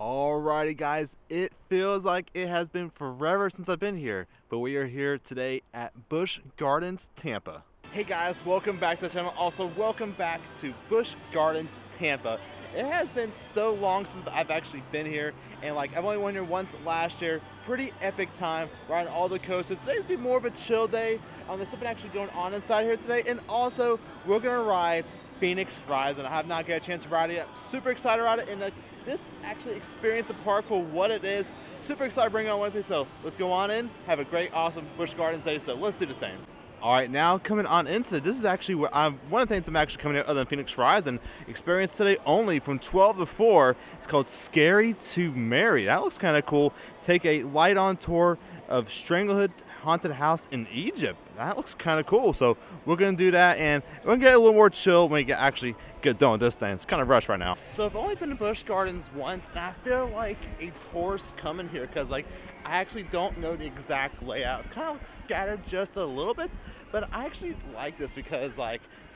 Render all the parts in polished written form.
Alrighty guys, it feels like it has been forever since I've been here, but we are here today at Busch Gardens, Tampa. Hey guys, welcome back to the channel. Also, welcome back to Busch Gardens, Tampa. It has been so long since I've actually been here, and I've only went here once last year. Pretty epic time riding all the coasters. Today's gonna be more of a chill day. There's something actually going on inside here today, and also we're gonna ride Phoenix Rising. I have not got a chance to ride it yet. Super excited about it, and this actually experience the park for what it is. Super excited to bring it on with me. So let's go on in, have a great, awesome Busch Gardens day. So let's do this thing. All right, now coming on into it, this is actually where one of the things I'm actually coming in other than Phoenix Rising experience today only from 12 to 4. It's called Scary to Marry. That looks kind of cool. Take a light on tour of Stranglehood Haunted House in Egypt. That looks kind of cool. So we're gonna do that, and we're gonna get a little more chill when we actually get done with this thing. It's kind of rushed right now. So I've only been to Busch Gardens once, and I feel like a tourist coming here because I actually don't know the exact layout. It's kind of scattered just a little bit, but I actually like this because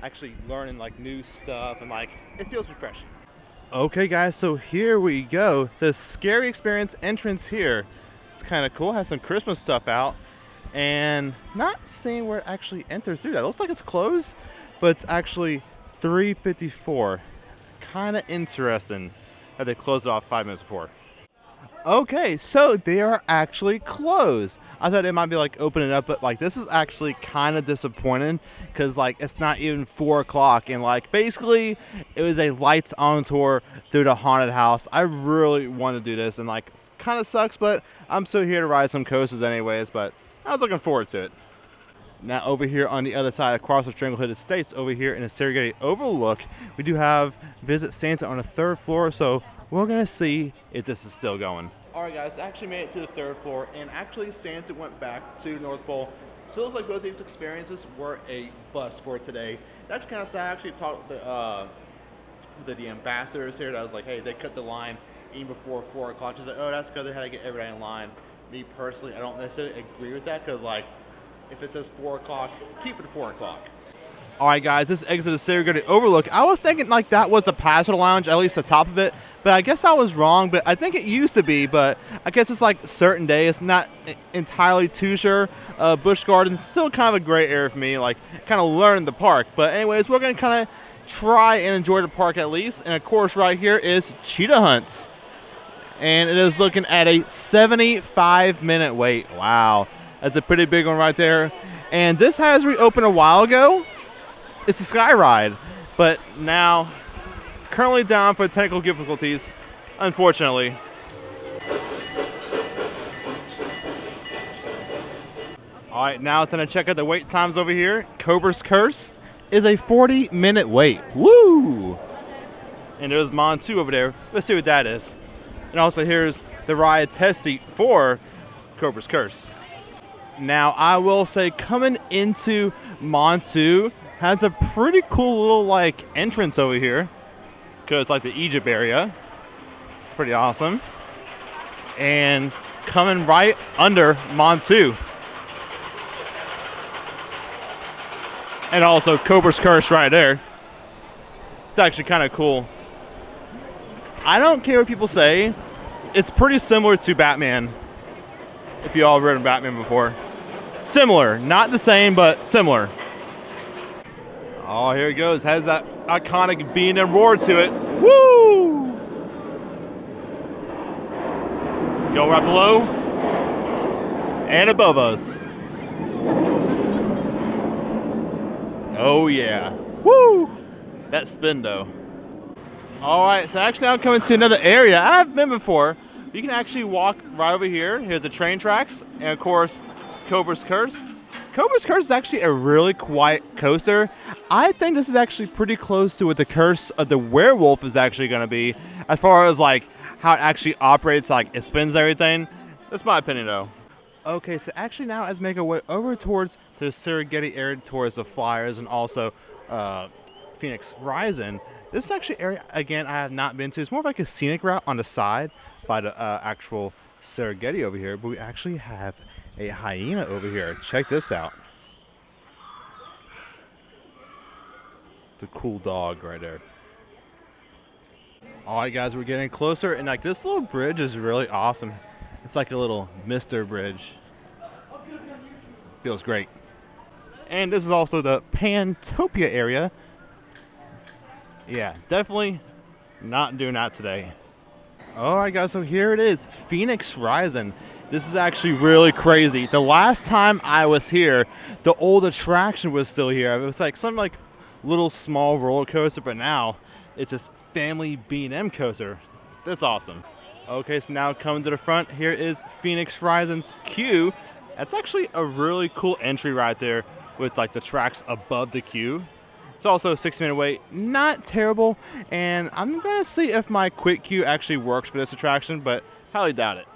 actually learning new stuff, and it feels refreshing. Okay guys, so here we go. The Scary Experience entrance here. It's kind of cool. Has some Christmas stuff out, and not seeing where it actually enters through that. It looks like it's closed, but it's actually 3:54. Kind of interesting that they closed it off 5 minutes before. Okay, so they are actually closed. I thought they might be opening up, but this is actually kind of disappointing because it's not even 4 o'clock, and basically it was a lights on tour through the haunted house. I really want to do this, and kind of sucks, but I'm still here to ride some coasters anyways. But I was looking forward to it. Now over here on the other side, across the Stranglehood Estates, over here in the Serengeti Overlook, we do have Visit Santa on the 3rd floor, so we're gonna see if this is still going. All right guys, actually made it to the 3rd floor, and actually Santa went back to North Pole. So it looks like both these experiences were a bust for today. That's kind of sad. I actually talked with the ambassadors here. That was like, hey, they cut the line even before 4 o'clock. She's like, oh, that's because they had to get everybody in line. Me personally, I don't necessarily agree with that because if it says 4 o'clock, keep it at 4 o'clock. All right, guys, this exit is Serengeti Overlook. I was thinking that was the passenger lounge, at least the top of it, but I guess I was wrong. But I think it used to be, but I guess it's certain days. Not entirely too sure. Busch Gardens still kind of a gray area for me, kind of learning the park. But anyways, we're gonna kind of try and enjoy the park at least. And of course, right here is Cheetah Hunts, and it is looking at a 75-minute wait. Wow. That's a pretty big one right there. And this has reopened a while ago. It's a sky ride, but now currently down for technical difficulties, unfortunately. All right, now it's gonna check out the wait times over here. Cobra's Curse is a 40-minute wait. Woo! And there's Montu over there. Let's see what that is. And also here's the ride test seat for Cobra's Curse. Now, I will say coming into Montu has a pretty cool little entrance over here because the Egypt area. It's pretty awesome. And coming right under Montu. And also Cobra's Curse right there. It's actually kind of cool. I don't care what people say. It's pretty similar to Batman. If you all read Batman before. Similar, not the same, but similar. Oh, here it goes. Has that iconic beam and roar to it. Woo! Go right below and above us. Oh yeah. Woo! That spin though. All right, so actually now I'm coming to another area I've been before. You can actually walk right over here. Here's the train tracks, and of course, Cobra's Curse. Cobra's Curse is actually a really quiet coaster. I think this is actually pretty close to what the Curse of the Werewolf is actually going to be, as far as how it actually operates, it spins everything. That's my opinion though. Okay, so actually now as we make our way over towards the Serengeti area, towards the Flyers, and also Phoenix Rising. This is actually an area, again, I have not been to. It's more of a scenic route on the side by the actual Serengeti over here, but we actually have a hyena over here. Check this out. It's a cool dog right there. All right, guys, we're getting closer, and like this little bridge is really awesome. It's like a little Mister bridge. Feels great. And this is also the Pantopia area. Yeah, definitely not doing that today. All right, guys, so here it is, Phoenix Rising. This is actually really crazy. The last time I was here, the old attraction was still here. It was like some like little small roller coaster, but now it's this family B&M coaster. That's awesome. Okay, so now coming to the front, here is Phoenix Rising's queue. That's actually a really cool entry right there with like the tracks above the queue. It's also a 60-minute wait, not terrible, and I'm gonna see if my quick queue actually works for this attraction, but highly doubt it.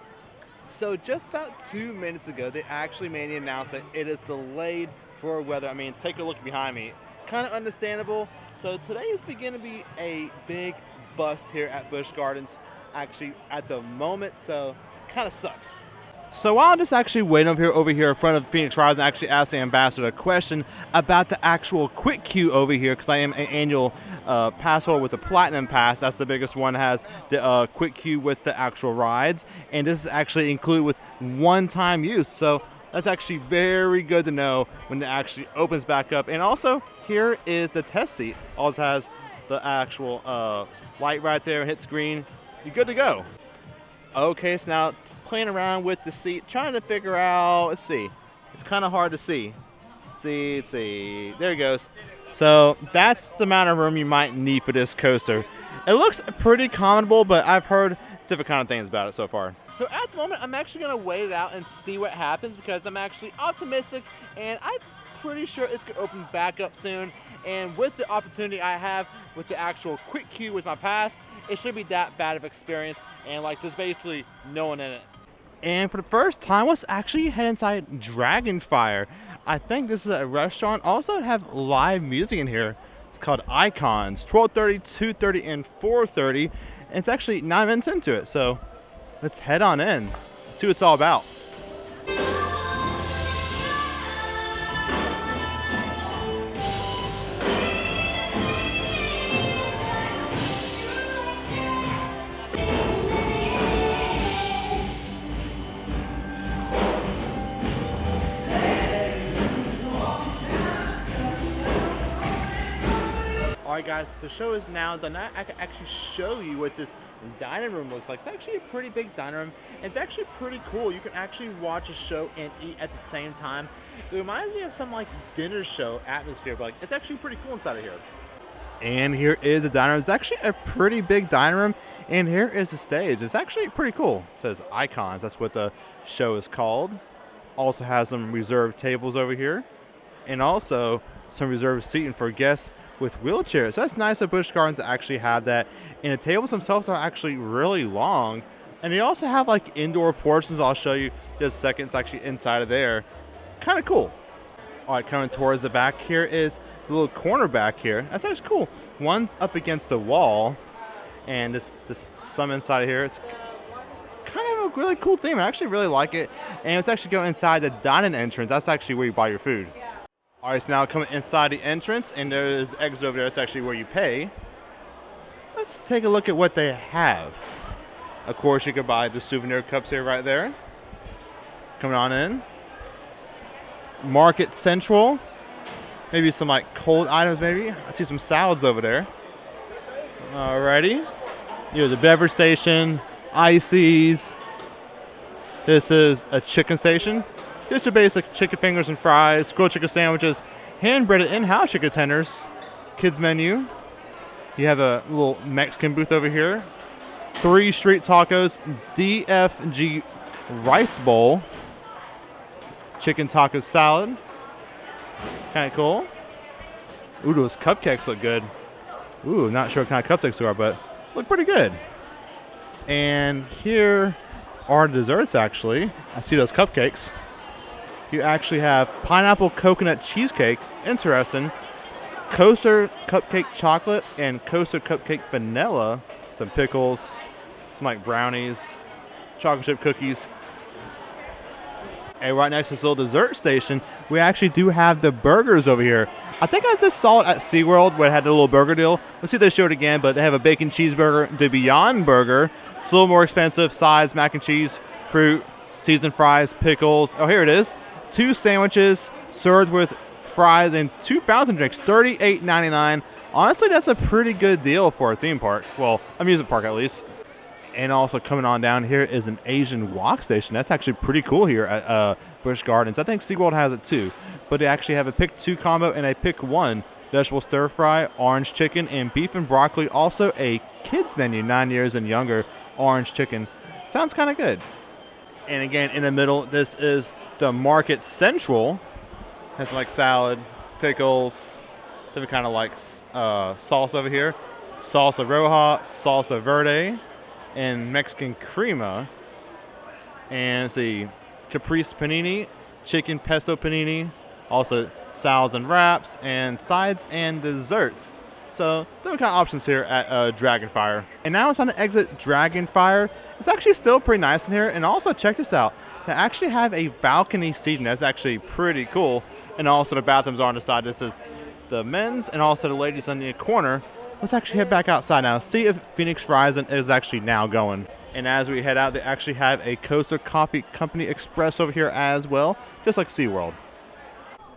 So just about 2 minutes ago, they actually made the announcement it is delayed for weather. I mean, take a look behind me. Kind of understandable. So today is beginning to be a big bust here at Busch Gardens, actually at the moment, so kind of sucks. So while I'm just actually waiting over here in front of Phoenix Rising, I actually asked the ambassador a question about the actual quick queue over here, because I am an annual pass holder with the Platinum Pass. That's the biggest one, has the quick queue with the actual rides, and this is actually included with one-time use. So that's actually very good to know when it actually opens back up. And also, here is the test seat. Also has the actual light right there, hits green. You're good to go. Okay, so now playing around with the seat, trying to figure out, let's see. It's kind of hard to see. Let's see. There it goes. So that's the amount of room you might need for this coaster. It looks pretty comfortable, but I've heard different kind of things about it so far. So at the moment, I'm actually going to wait it out and see what happens, because I'm actually optimistic, and I'm pretty sure it's going to open back up soon. And with the opportunity I have with the actual quick queue with my pass, it shouldn't be that bad of experience, and like there's basically no one in it. And for the first time, let's actually head inside Dragonfire. I think this is a restaurant. Also have live music in here. It's called Icons, 12:30, 2:30, and 4:30. And it's actually 9 minutes into it, so let's head on in, see what it's all about. Alright guys, the show is now done. I can actually show you what this dining room looks like. It's actually a pretty big dining room. It's actually pretty cool. You can actually watch a show and eat at the same time. It reminds me of some like dinner show atmosphere, but like, it's actually pretty cool inside of here. And here is a dining room. It's actually a pretty big dining room. And here is the stage. It's actually pretty cool. It says Icons. That's what the show is called. Also has some reserved tables over here. And also some reserved seating for guests with wheelchairs. So that's nice at Busch Gardens to actually have that. And the tables themselves are actually really long. And they also have like indoor portions. I'll show you just a second. It's actually inside of there. Kind of cool. All right, coming towards the back, here is the little corner back here. That's actually cool. One's up against the wall, and this some inside of here. It's kind of a really cool theme. I actually really like it. And it's actually going inside the dining entrance. That's actually where you buy your food. All right, so now coming inside the entrance, and there's the exit over there. That's actually where you pay. Let's take a look at what they have. Of course, you can buy the souvenir cups here right there. Coming on in. Market Central. Maybe some like cold items maybe. I see some salads over there. Alrighty. Here's the beverage station. Ices. This is a chicken station. Just your basic chicken fingers and fries, grilled chicken sandwiches, hand-breaded in-house chicken tenders, kids menu. You have a little Mexican booth over here. 3 street tacos, DFG rice bowl, chicken taco salad. Kind of cool. Ooh, those cupcakes look good. Ooh, not sure what kind of cupcakes they are, but look pretty good. And here are desserts actually. I see those cupcakes. You actually have pineapple coconut cheesecake, interesting. Coaster cupcake chocolate and coaster cupcake vanilla. Some pickles, some like brownies, chocolate chip cookies. And right next to this little dessert station, we actually do have the burgers over here. I think I just saw it at SeaWorld where it had the little burger deal. Let's see if they show it again, but they have a bacon cheeseburger, the Beyond Burger. It's a little more expensive. Sides, mac and cheese, fruit, seasoned fries, pickles. Oh, here it is. 2 sandwiches, served with fries, and 2 fountain drinks, $38.99. Honestly, that's a pretty good deal for a theme park. Well, amusement park at least. And also coming on down here is an Asian wok station. That's actually pretty cool here at Busch Gardens. I think SeaWorld has it too. But they actually have a pick 2 combo and a pick 1 vegetable stir fry, orange chicken, and beef and broccoli. Also a kids menu, 9 years and younger, orange chicken. Sounds kind of good. And again, in the middle, this is the Market Central. Has like salad, pickles, different kind of like sauce over here. Salsa roja, salsa verde, and Mexican crema. And let's see, caprese panini, chicken pesto panini, also salads and wraps, and sides and desserts. So different kind of options here at Dragonfire. And now it's time to exit Dragonfire. It's actually still pretty nice in here. And also check this out. They actually have a balcony seating. That's actually pretty cool. And also the bathrooms are on the side. This is the men's and also the ladies on the corner. Let's actually head back outside now. See if Phoenix Horizon is actually now going. And as we head out, they actually have a Coaster Coffee Company Express over here as well, just like SeaWorld.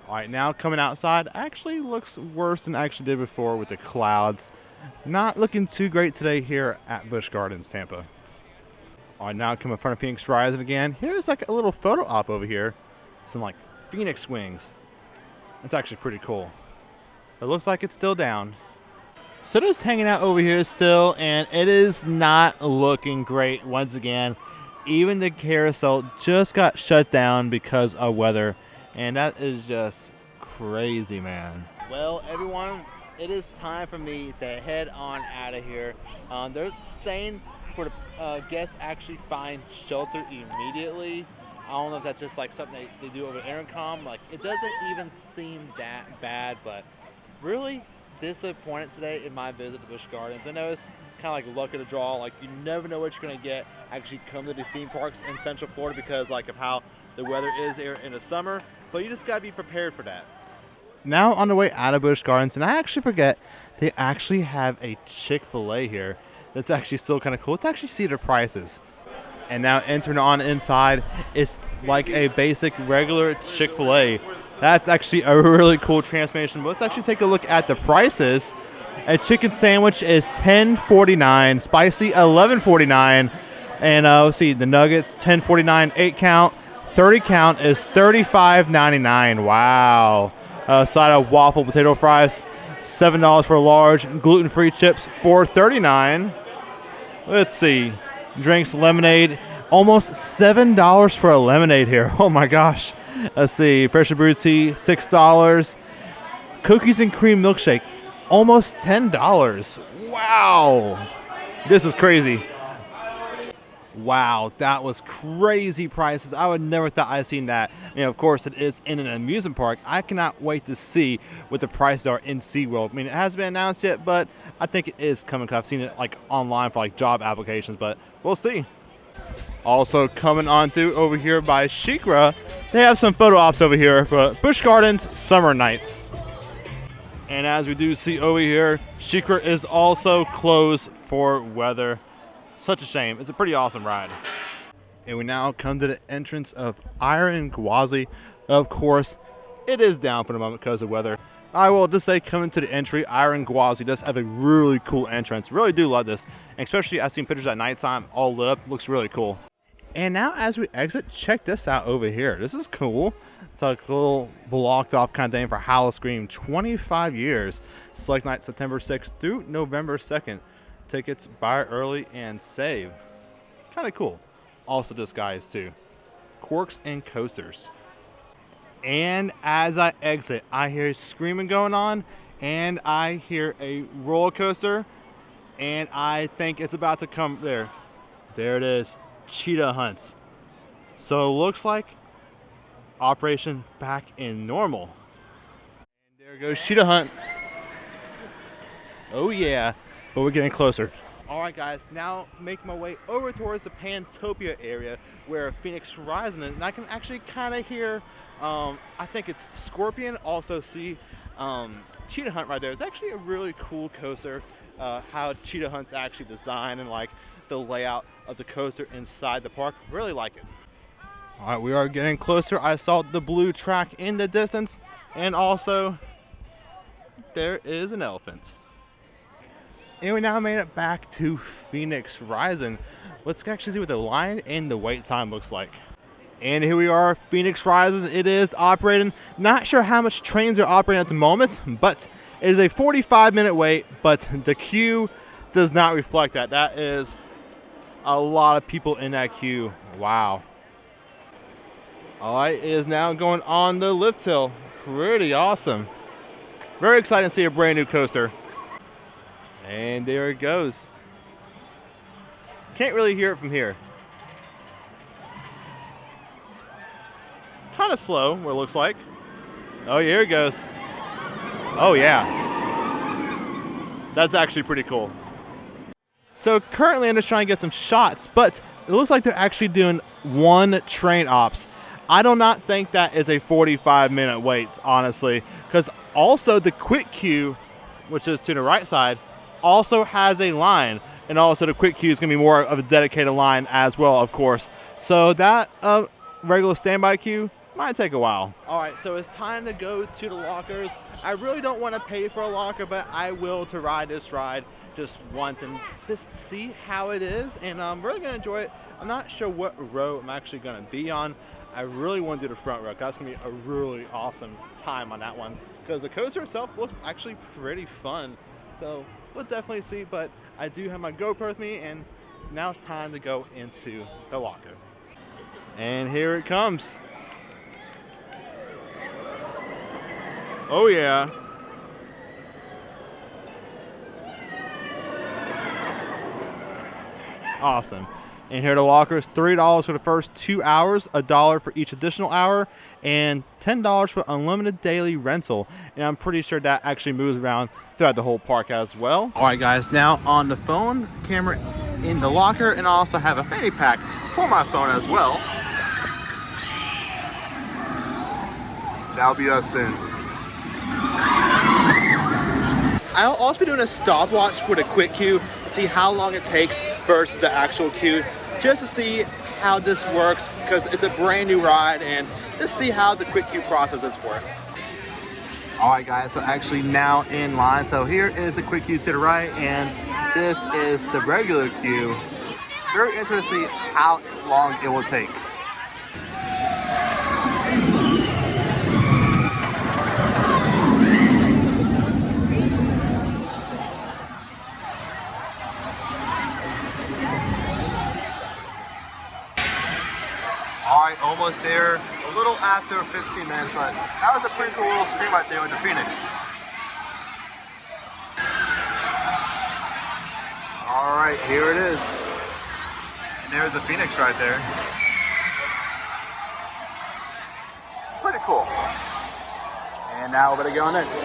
All right, now coming outside, actually looks worse than I actually did before with the clouds. Not looking too great today here at Busch Gardens, Tampa. All right, now coming in front of Phoenix Horizon again. Here's like a little photo op over here. Some like Phoenix wings. It's actually pretty cool. It looks like it's still down. So just hanging out over here still, and it is not looking great once again. Even the carousel just got shut down because of weather, and that is just crazy, man. Well, everyone, it is time for me to head on out of here. They're saying for the guests actually find shelter immediately. I don't know if that's just like something they do over intercom. Like, it doesn't even seem that bad, but really disappointed today in my visit to Busch Gardens. I know it's kind of like luck of the draw. Like, you never know what you're going to get actually come to the theme parks in Central Florida because like of how the weather is here in the summer. But you just got to be prepared for that. Now on the way out of Busch Gardens, and I actually forget, they actually have a Chick-fil-A here. That's actually still kind of cool to actually see their prices. And now entering on inside, it's like a basic regular Chick-fil-A. That's actually a really cool transformation. But let's actually take a look at the prices. A chicken sandwich is $10.49, spicy $11.49, and let's see, the nuggets $10.49, 8 count, 30 count is $35.99. Wow. Side of waffle potato fries, $7 for a large. Gluten-free chips, $4.39. Let's see, drinks, lemonade, almost $7 for a lemonade here. Oh my gosh. Let's see, freshly brewed tea, $6. Cookies and cream milkshake, almost $10. Wow. This is crazy. Wow, that was crazy prices. I would never thought I'd seen that. You know, of course, it is in an amusement park. I cannot wait to see what the prices are in SeaWorld. I mean, it hasn't been announced yet, but I think it is coming. I've seen it like online for like job applications, but we'll see. Also coming on through over here by SheiKra, they have some photo ops over here for Busch Gardens Summer Nights. And as we do see over here, SheiKra is also closed for weather. Such a shame. It's a pretty awesome ride. And we now come to the entrance of Iron Gwazi. Of course, it is down for the moment because of weather. I will just say, coming to the entry, Iron Gwazi does have a really cool entrance. Really do love this. And especially, I've seen pictures at nighttime, all lit up. Looks really cool. And now as we exit, check this out over here. This is cool. It's like a little blocked off kind of thing for Howl-O-Scream. 25 years. Select night September 6th through November 2nd. Tickets, buy early and save. Kind of cool. Also disguised too. Corks and coasters. And as I exit, I hear screaming going on, and I hear a roller coaster, and I think it's about to come there. There it is. Cheetah hunts. So it looks like operation back in normal. And there goes Cheetah Hunt. Oh yeah. But we're getting closer. All right, guys, now make my way over towards the Pantopia area where Phoenix Horizon is, and I can actually kind of hear, I think it's Scorpion, also see Cheetah Hunt right there. It's actually a really cool coaster. How Cheetah Hunt's actually designed and like the layout of the coaster inside the park. Really like it. All right, we are getting closer. I saw the blue track in the distance, and also there is an elephant. And we now made it back to Phoenix Rising. Let's actually see what the line and the wait time looks like. And here we are, Phoenix Rising. It is operating. Not sure how much trains are operating at the moment, but it is a 45-minute wait, but the queue does not reflect that. That is a lot of people in that queue. Wow. All right, it is now going on the lift hill. Pretty awesome. Very excited to see a brand new coaster. And there it goes. Can't really hear it from here. Kind of slow, what it looks like. Oh, here it goes. Oh, yeah. That's actually pretty cool. So currently I'm just trying to get some shots, but it looks like they're actually doing one train ops. I do not think that is a 45-minute wait, honestly, because also the quick queue, which is to the right side, also has a line, and also the quick queue is going to be more of a dedicated line as well, of course. So that regular standby queue might take a while. All right, so it's time to go to the lockers. I really don't want to pay for a locker, but I will to ride this ride just once and just see how it is, and I'm really going to enjoy it. I'm not sure what row I'm actually going to be on. I really want to do the front row. That's going to be a really awesome time on that one because the coaster itself looks actually pretty fun. So we'll definitely see, but I do have my GoPro with me, and now it's time to go into the locker. And here it comes. Oh yeah. Awesome. And here are the lockers, $3 for the first 2 hours, $1 for each additional hour, and $10 for unlimited daily rental. And I'm pretty sure that actually moves around throughout the whole park as well. All right, guys, now on the phone, camera in the locker, and I also have a fanny pack for my phone as well. That'll be us soon. I'll also be doing a stopwatch for the quick queue to see how long it takes versus the actual queue, just to see how this works because it's a brand new ride, and just see how the quick queue processes work. All right, guys, so actually now in line. So here is the quick queue to the right, and this is the regular queue. Very interesting to see how long it will take. Almost there, a little after 15 minutes, but that was a pretty cool little screen right there with the Phoenix. All right, here it is. And there's the Phoenix right there. Pretty cool. And now we're gonna go next.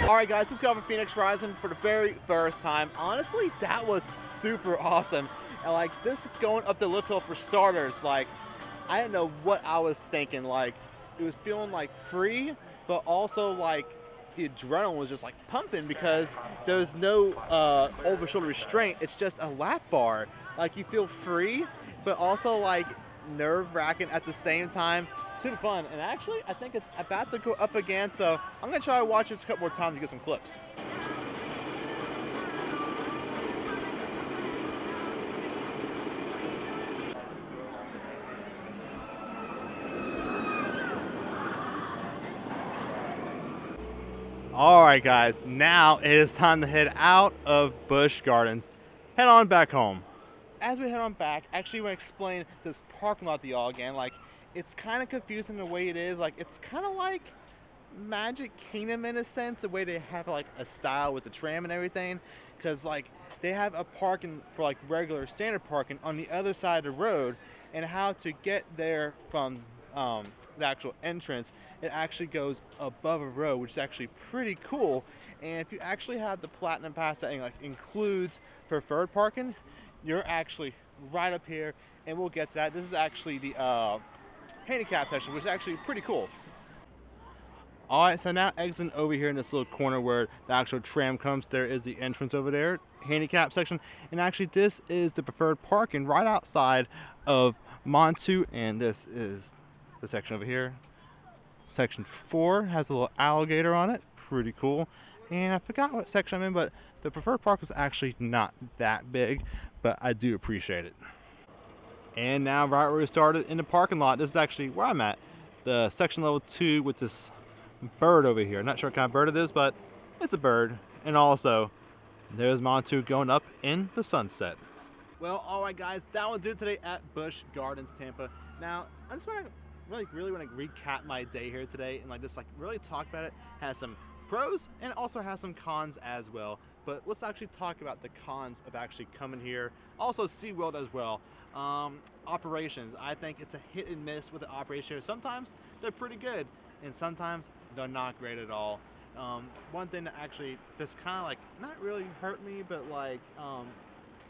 Alright guys, let's go for Phoenix Rising for the very first time. Honestly, that was super awesome. And like this going up the lift hill for starters, like I didn't know what I was thinking. Like it was feeling like free, but also like the adrenaline was just like pumping because there's no over shoulder restraint. It's just a lap bar. Like you feel free, but also like nerve-wracking at the same time. Super fun, and actually, I think it's about to go up again, so I'm gonna try to watch this a couple more times to get some clips. All right, guys, now it is time to head out of Busch Gardens, head on back home. As we head on back, I actually want to explain this parking lot to y'all again. Like, it's kind of confusing the way it is. Like, it's kind of like Magic Kingdom in a sense, the way they have like a style with the tram and everything, because like they have a parking for like regular standard parking on the other side of the road, and how to get there from the actual entrance, it actually goes above a road, which is actually pretty cool. And if you actually have the Platinum Pass that like includes preferred parking, you're actually right up here, and we'll get to that. This is actually the handicap section, which is actually pretty cool. All right, so now exiting over here in this little corner where the actual tram comes, there is the entrance over there, handicap section. And actually this is the preferred parking right outside of Montu. And this is the section over here. Section 4 has a little alligator on it, pretty cool. And I forgot what section I'm in, but the preferred park is actually not that big, but I do appreciate it. And now right where we started in the parking lot, this is actually where I'm at. The section level 2 with this bird over here. Not sure what kind of bird it is, but it's a bird. And also, there's Montu going up in the sunset. Well, all right, guys, that will do it today at Busch Gardens, Tampa. Now, I just want to really want to recap my day here today and like just like really talk about it. Has some pros and also has some cons as well. But let's actually talk about the cons of actually coming here. Also, SeaWorld as well. Operations. I think it's a hit and miss with the operation. Sometimes they're pretty good, and sometimes they're not great at all. One thing that actually just kind of like not really hurt me, but like I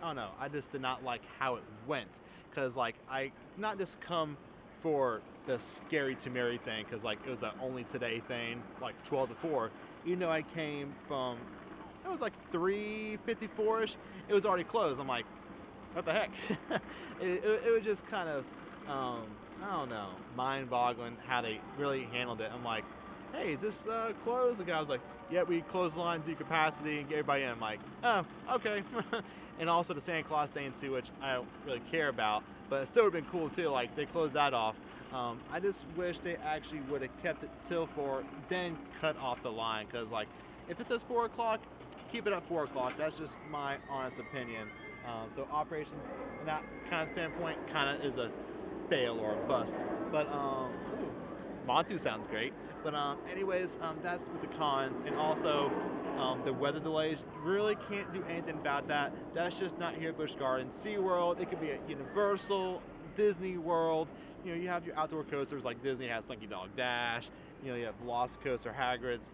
don't know, I just did not like how it went, because like I not just come for the scary to marry thing, because like it was an only today thing, like 12 to 4. You know, I came from, it was like 3:54ish. It was already closed. I'm like, what the heck? it was just kind of I don't know, mind-boggling how they really handled it. I'm like, hey, is this closed? The guy was like, yeah, we closed the line due capacity and get everybody in. I'm like, oh, okay. And also the Santa Claus thing too, which I don't really care about, but it still would have been cool too. Like they closed that off. I just wish they actually would have kept it till 4, then cut off the line. Cause like, if it says 4 o'clock, keep it at 4 o'clock. That's just my honest opinion. So operations, in that kind of standpoint, kind of is a fail or a bust. But Montu sounds great. But anyways, that's with the cons. And also the weather delays, really can't do anything about that. That's just not here at Busch Gardens. SeaWorld, it could be at Universal, Disney World. You know, you have your outdoor coasters like Disney has Slinky Dog Dash. You know, you have Velocicoaster, Hagrid's,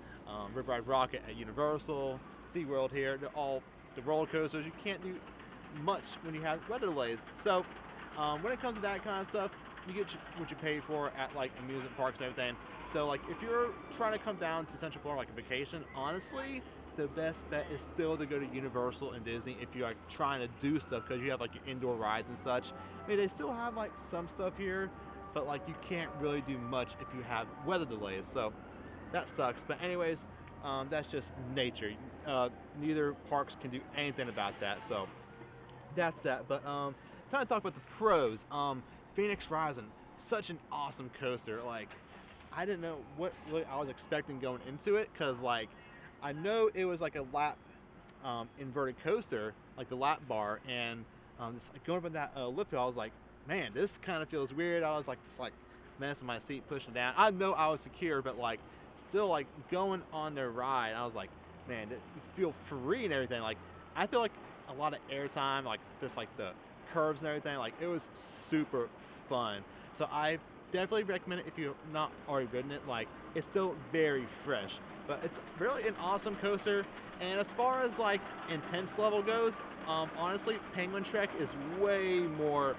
Rip Ride Rocket at Universal, SeaWorld here. They're all the roller coasters. You can't do much when you have weather delays. So when it comes to that kind of stuff, you get what you pay for at like amusement parks and everything. So like if you're trying to come down to Central Florida like a vacation, honestly, the best bet is still to go to Universal and Disney if you're like trying to do stuff, because you have like your indoor rides and such. I mean, they still have like some stuff here, but like you can't really do much if you have weather delays. So that sucks. But anyways, that's just nature. Neither parks can do anything about that. So that's that. But time to talk about the pros. Phoenix Rising, such an awesome coaster. Like, I didn't know what really I was expecting going into it, because like I know it was like a lap inverted coaster, like the lap bar, and just like going up in that lift hill, I was like, man, this kind of feels weird. I was like just like messing my seat, pushing down. I know I was secure, but like still like going on the ride, I was like, man, you feel free and everything. Like I feel like a lot of airtime, like just like the curves and everything. Like it was super fun. So I definitely recommend it if you've not already ridden it. Like it's still very fresh, but it's really an awesome coaster. And as far as like intense level goes, honestly, Penguin Trek is way more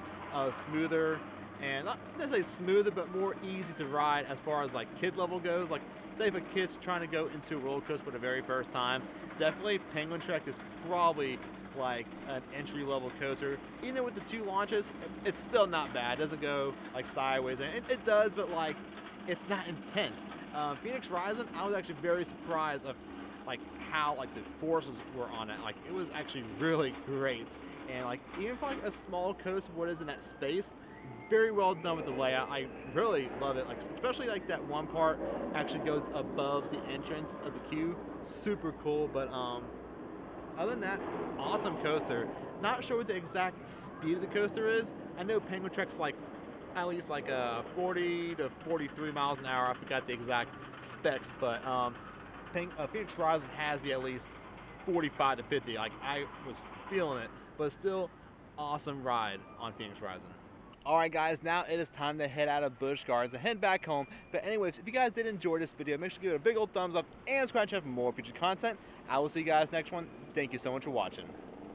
smoother, and not necessarily smoother, but more easy to ride as far as like kid level goes. Like say if a kid's trying to go into a roller coaster for the very first time, definitely Penguin Trek is probably like an entry-level coaster. Even with the 2 launches, it's still not bad. It doesn't go like sideways, and it does, but like it's not intense. Phoenix Rising, I was actually very surprised of like how like the forces were on it. Like it was actually really great, and like even for like a small coaster, what is in that space, very well done with the layout. I really love it. Like especially like that one part actually goes above the entrance of the queue. Super cool. But other than that, awesome coaster. Not sure what the exact speed of the coaster is. I know Penguin Trek's like at least like 40 to 43 miles an hour. I forgot the exact specs, but Phoenix Rising has to be at least 45 to 50. Like I was feeling it, but still awesome ride on Phoenix Rising. Alright guys, now it is time to head out of Busch Gardens and head back home. But anyways, if you guys did enjoy this video, make sure to give it a big old thumbs up and subscribe for more future content. I will see you guys next one. Thank you so much for watching.